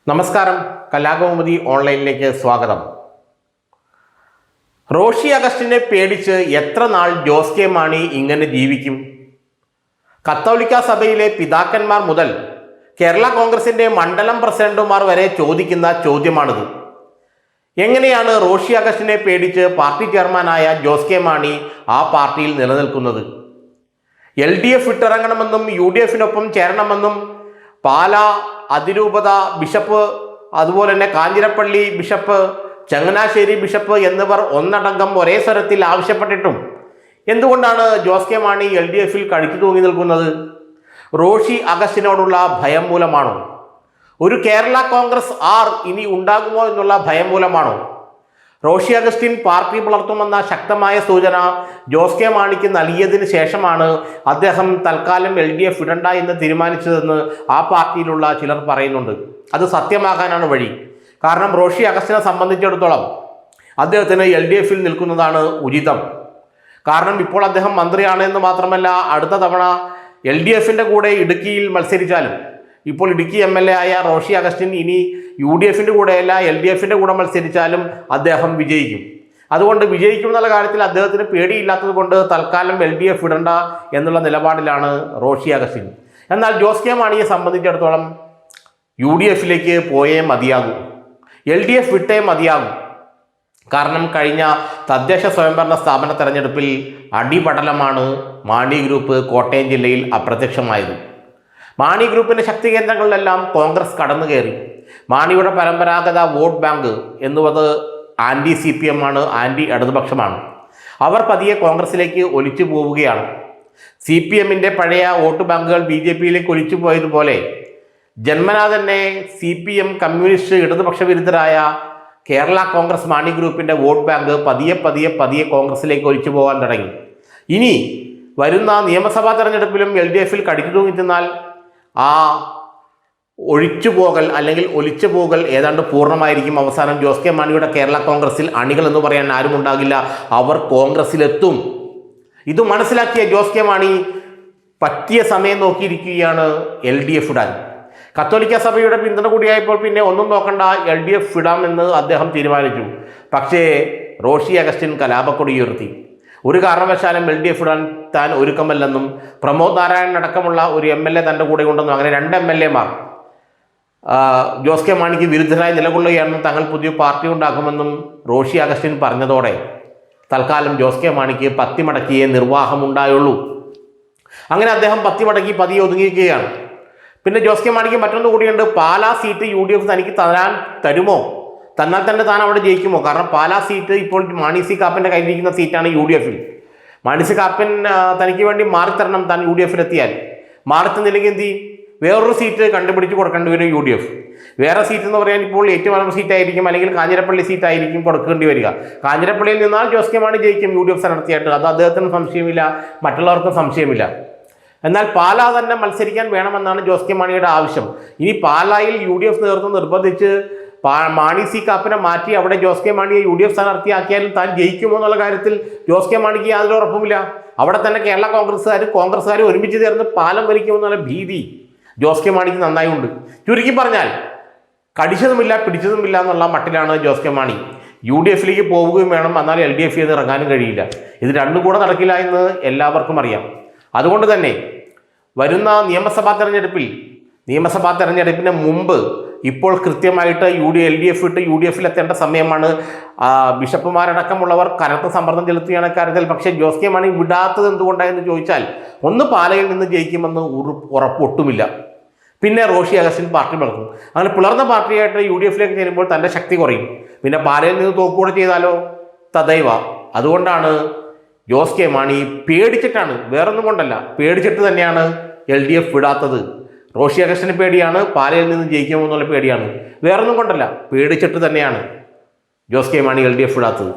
നമസ്കാരം, കലാകൗമുദി ഓൺലൈനിലേക്ക് സ്വാഗതം. റോഷി അഗസ്റ്റിനെ പേടിച്ച് എത്ര നാൾ ജോസ് കെ മാണി ഇങ്ങനെ ജീവിക്കും? കത്തോലിക്ക സഭയിലെ പിതാക്കന്മാർ മുതൽ കേരള കോൺഗ്രസിൻ്റെ മണ്ഡലം പ്രസിഡന്റുമാർ വരെ ചോദിക്കുന്ന ചോദ്യമാണിത്. എങ്ങനെയാണ് റോഷി അഗസ്റ്റിനെ പേടിച്ച് പാർട്ടി ചെയർമാനായ ജോസ് കെ മാണി ആ പാർട്ടിയിൽ നിലനിൽക്കുന്നത്? LDF വിട്ടിറങ്ങണമെന്നും UDFിനൊപ്പം ചേരണമെന്നും പാലാ അതിരൂപത ബിഷപ്പ്, അതുപോലെ തന്നെ കാഞ്ഞിരപ്പള്ളി ബിഷപ്പ്, ചങ്ങനാശ്ശേരി ബിഷപ്പ് എന്നിവർ ഒന്നടങ്കം ഒരേ സ്വരത്തിൽ ആവശ്യപ്പെട്ടിട്ടും എന്തുകൊണ്ടാണ് ജോസ് കെ മാണി LDFിൽ കടിച്ചു തൂങ്ങി നിൽക്കുന്നത്? റോഷി അഗസ്റ്റിനോടുള്ള ഭയം മൂലമാണോ? ഒരു കേരള കോൺഗ്രസ് ഇനി ഉണ്ടാകുമോ എന്നുള്ള ഭയം മൂലമാണോ? റോഷി അഗസ്റ്റിൻ പാർട്ടി പുലർത്തുമെന്ന ശക്തമായ സൂചന ജോസ് കെ മാണിക്ക് നൽകിയതിന് ശേഷമാണ് അദ്ദേഹം തൽക്കാലം LDF വിടണ്ട എന്ന് തീരുമാനിച്ചതെന്ന് ആ പാർട്ടിയിലുള്ള ചിലർ പറയുന്നുണ്ട്. അത് സത്യമാകാനാണ് വഴി. കാരണം റോഷി അഗസ്റ്റിനെ സംബന്ധിച്ചിടത്തോളം അദ്ദേഹത്തിന് LDFിൽ നിൽക്കുന്നതാണ് ഉചിതം. കാരണം ഇപ്പോൾ അദ്ദേഹം മന്ത്രിയാണ് എന്ന് മാത്രമല്ല, അടുത്ത തവണ LDFിൻ്റെ കൂടെ ഇടുക്കിയിൽ മത്സരിച്ചാലും, ഇപ്പോൾ ഇടുക്കി MLA ആയ റോഷി അഗസ്റ്റിൻ ഇനി UDFിൻ്റെ കൂടെയല്ല LDFിൻ്റെ കൂടെ മത്സരിച്ചാലും അദ്ദേഹം വിജയിക്കും. അതുകൊണ്ട് വിജയിക്കും എന്നുള്ള കാര്യത്തിൽ അദ്ദേഹത്തിന് പേടിയില്ലാത്തത് കൊണ്ട് തൽക്കാലം LDF വിടണ്ട എന്നുള്ള നിലപാടിലാണ് റോഷി അഗസ്റ്റിൻ. എന്നാൽ ജോസ് കെ മാണിയെ സംബന്ധിച്ചിടത്തോളം UDFിലേക്ക് പോയേ മതിയാകൂ, LDF വിട്ടേ മതിയാകൂ. കാരണം കഴിഞ്ഞ തദ്ദേശ സ്വയംഭരണ സ്ഥാപന തെരഞ്ഞെടുപ്പിൽ അടിപടലമാണ് മാണി ഗ്രൂപ്പ് കോട്ടയം ജില്ലയിൽ അപ്രത്യക്ഷമായത്. മാണി ഗ്രൂപ്പിൻ്റെ ശക്തി കേന്ദ്രങ്ങളിലെല്ലാം കോൺഗ്രസ് കടന്നു കയറി. മാണിയുടെ പരമ്പരാഗത വോട്ട് ബാങ്ക് എന്നുള്ളത് ആൻറ്റി CPM ആണ്, ആൻറ്റി ഇടതുപക്ഷമാണ്. അവർ പതിയെ കോൺഗ്രസിലേക്ക് ഒലിച്ചു പോവുകയാണ്. CPMൻ്റെ പഴയ വോട്ട് ബാങ്കുകൾ BJPയിലേക്ക് ഒലിച്ചു പോയതുപോലെ ജന്മനാ തന്നെ CPM കമ്മ്യൂണിസ്റ്റ് ഇടതുപക്ഷ വിരുദ്ധരായ കേരള കോൺഗ്രസ് മാണി ഗ്രൂപ്പിൻ്റെ വോട്ട് ബാങ്ക് പതിയെ കോൺഗ്രസിലേക്ക് ഒലിച്ചു പോകാൻ തുടങ്ങി. ഇനി വരുന്ന നിയമസഭാ തെരഞ്ഞെടുപ്പിലും LDFിൽ കടിച്ചു തൂങ്ങിച്ചെന്നാൽ ആ ഒഴിച്ചുപോകൽ അല്ലെങ്കിൽ ഒലിച്ചുപോകൽ ഏതാണ്ട് പൂർണ്ണമായിരിക്കും. അവസാനം ജോസ് കെ മാണിയുടെ കേരള കോൺഗ്രസിൽ അണികൾ എന്ന് പറയാൻ ആരും ഉണ്ടാകില്ല, അവർ കോൺഗ്രസിലെത്തും. ഇത് മനസ്സിലാക്കിയ ജോസ് കെ മാണി പറ്റിയ സമയം നോക്കിയിരിക്കുകയാണ് LDF ഇടാൻ. കത്തോലിക്ക സഭയുടെ പിന്തുണ കൂടിയായപ്പോൾ പിന്നെ ഒന്നും നോക്കണ്ട, LDF ഇടാമെന്ന് അദ്ദേഹം തീരുമാനിച്ചു. പക്ഷേ റോഷി അഗസ്റ്റിൻ കലാപക്കൊടി ഉയർത്തി. ഒരു കാരണവശാലും LDF ഇടാൻ താൻ ഒരുക്കമല്ലെന്നും പ്രമോദ് നാരായണൻ അടക്കമുള്ള ഒരു MLA തൻ്റെ കൂടെ ഉണ്ടെന്നും അങ്ങനെ 2 MLAമാർ ജോസ് കെ മാണിക്ക് വിരുദ്ധരായി നിലകൊള്ളുകയാണെന്നും തങ്ങൾ പുതിയ പാർട്ടി ഉണ്ടാക്കുമെന്നും റോഷി അഗസ്റ്റിൻ പറഞ്ഞതോടെ തൽക്കാലം ജോസ് കെ മാണിക്ക് പത്തി മടക്കിയേ നിർവാഹമുണ്ടായുള്ളൂ. അങ്ങനെ അദ്ദേഹം പത്തി മടക്കി പതിയെ ഒതുങ്ങിയിരിക്കുകയാണ്. പിന്നെ ജോസ് കെ മാണിക്ക് മറ്റൊന്ന് കൂടിയുണ്ട്, പാലാ സീറ്റ് UDF തനിക്ക് തരുമോ? തന്നാൽ തന്നെ താൻ അവിടെ ജയിക്കുമോ? കാരണം പാലാ സീറ്റ് ഇപ്പോൾ മാണി സി കാപ്പൻ്റെ കയ്യിലിരിക്കുന്ന സീറ്റാണ് UDFിൽ. മാണി സി കാപ്പൻ തനിക്ക് വേണ്ടി മാറിത്തരണം, താൻ UDFിലെത്തിയാൽ. മാറിത്തന്നില്ലെങ്കിൽ എന്ത് ചെയ്യും? വേറൊരു സീറ്റ് കണ്ടുപിടിച്ച് കൊടുക്കേണ്ടി വരും UDF. വേറെ സീറ്റ് എന്ന് പറയാൻ ഇപ്പോൾ ഏറ്റുമാനൂർ സീറ്റായിരിക്കും, അല്ലെങ്കിൽ കാഞ്ഞിരപ്പള്ളി സീറ്റായിരിക്കും കൊടുക്കേണ്ടി വരിക. കാഞ്ഞിരപ്പള്ളിയിൽ നിന്നാൽ ജോസ് കെ മാണി ജയിക്കും UDF സ്ഥാനാർത്ഥിയായിട്ട്, അത് അദ്ദേഹത്തിന് സംശയമില്ല, മറ്റുള്ളവർക്കും സംശയമില്ല. എന്നാൽ പാലാ തന്നെ മത്സരിക്കാൻ വേണമെന്നാണ് ജോസ് കെ മാണിയുടെ ആവശ്യം. ഇനി പാലായിൽ UDF നേതൃത്വം നിർബന്ധിച്ച് മാണി സി കാപ്പിനെ മാറ്റി അവിടെ ജോസ് കെ മാണിയെ UDF സ്ഥാനാർത്ഥിയാക്കിയാലും താൻ ജയിക്കുമോ എന്നുള്ള കാര്യത്തിൽ ജോസ് കെ മാണിക്ക് യാതൊരു ഉറപ്പുമില്ല. അവിടെ തന്നെ കേരള കോൺഗ്രസ്സുകാർ ഒരുമിച്ച് ചേർന്ന് പാലം വലിക്കുമെന്നുള്ള ഭീതി ജോസ് കെ മാണിക്ക് നന്നായി ഉണ്ട്. ചുരുക്കി പറഞ്ഞാൽ കടിച്ചതുമില്ല പിടിച്ചതുമില്ല എന്നുള്ള മട്ടിലാണ് ജോസ് കെ മാണി. UDFിലേക്ക് പോവുകയും വേണം, എന്നാൽ LDF ചെയ്ത് ഇറങ്ങാനും കഴിയില്ല. ഇത് രണ്ടും കൂടെ നടക്കില്ല എന്ന് എല്ലാവർക്കും അറിയാം. അതുകൊണ്ട് തന്നെ വരുന്ന നിയമസഭാ തെരഞ്ഞെടുപ്പിന് മുമ്പ് ഇപ്പോൾ കൃത്യമായിട്ട് LDF വിട്ട് UDFിലെത്തേണ്ട സമയമാണ്. ബിഷപ്പുമാരടക്കമുള്ളവർ കനത്ത സമ്മർദ്ദം ചെലുത്തുകയാണ് കാര്യത്തിൽ. പക്ഷേ ജോസ് കെ മാണി വിടാത്തത് എന്തുകൊണ്ടായെന്ന് ചോദിച്ചാൽ, ഒന്ന് പാലയിൽ നിന്ന് ജയിക്കുമെന്ന് ഉറപ്പൊട്ടുമില്ല. പിന്നെ റോഷി അഗസ്റ്റിൻ പാർട്ടി പിളർന്നു. അങ്ങനെ പിളർന്ന പാർട്ടിയായിട്ട് UDFിലേക്ക് ചെല്ലുമ്പോൾ തൻ്റെ ശക്തി കുറയും. പിന്നെ പാലയിൽ നിന്ന് തോക്കുകൂടെ ചെയ്താലോ തദൈവ. അതുകൊണ്ടാണ് ജോസ് കെ മാണി പേടിച്ചിട്ടാണ്, വേറൊന്നും കൊണ്ടല്ല, പേടിച്ചിട്ട് തന്നെയാണ് LDF വിടാത്തത്. റോഷി അഗസ്റ്റിന് പേടിയാണ്, പാലയിൽ നിന്ന് ജയിക്കുമോ എന്നുള്ള പേടിയാണ്, വേറൊന്നും കൊണ്ടല്ല, പേടിച്ചിട്ട് തന്നെയാണ് ജോസ് കെ മാണി LDF വിടാത്തത്.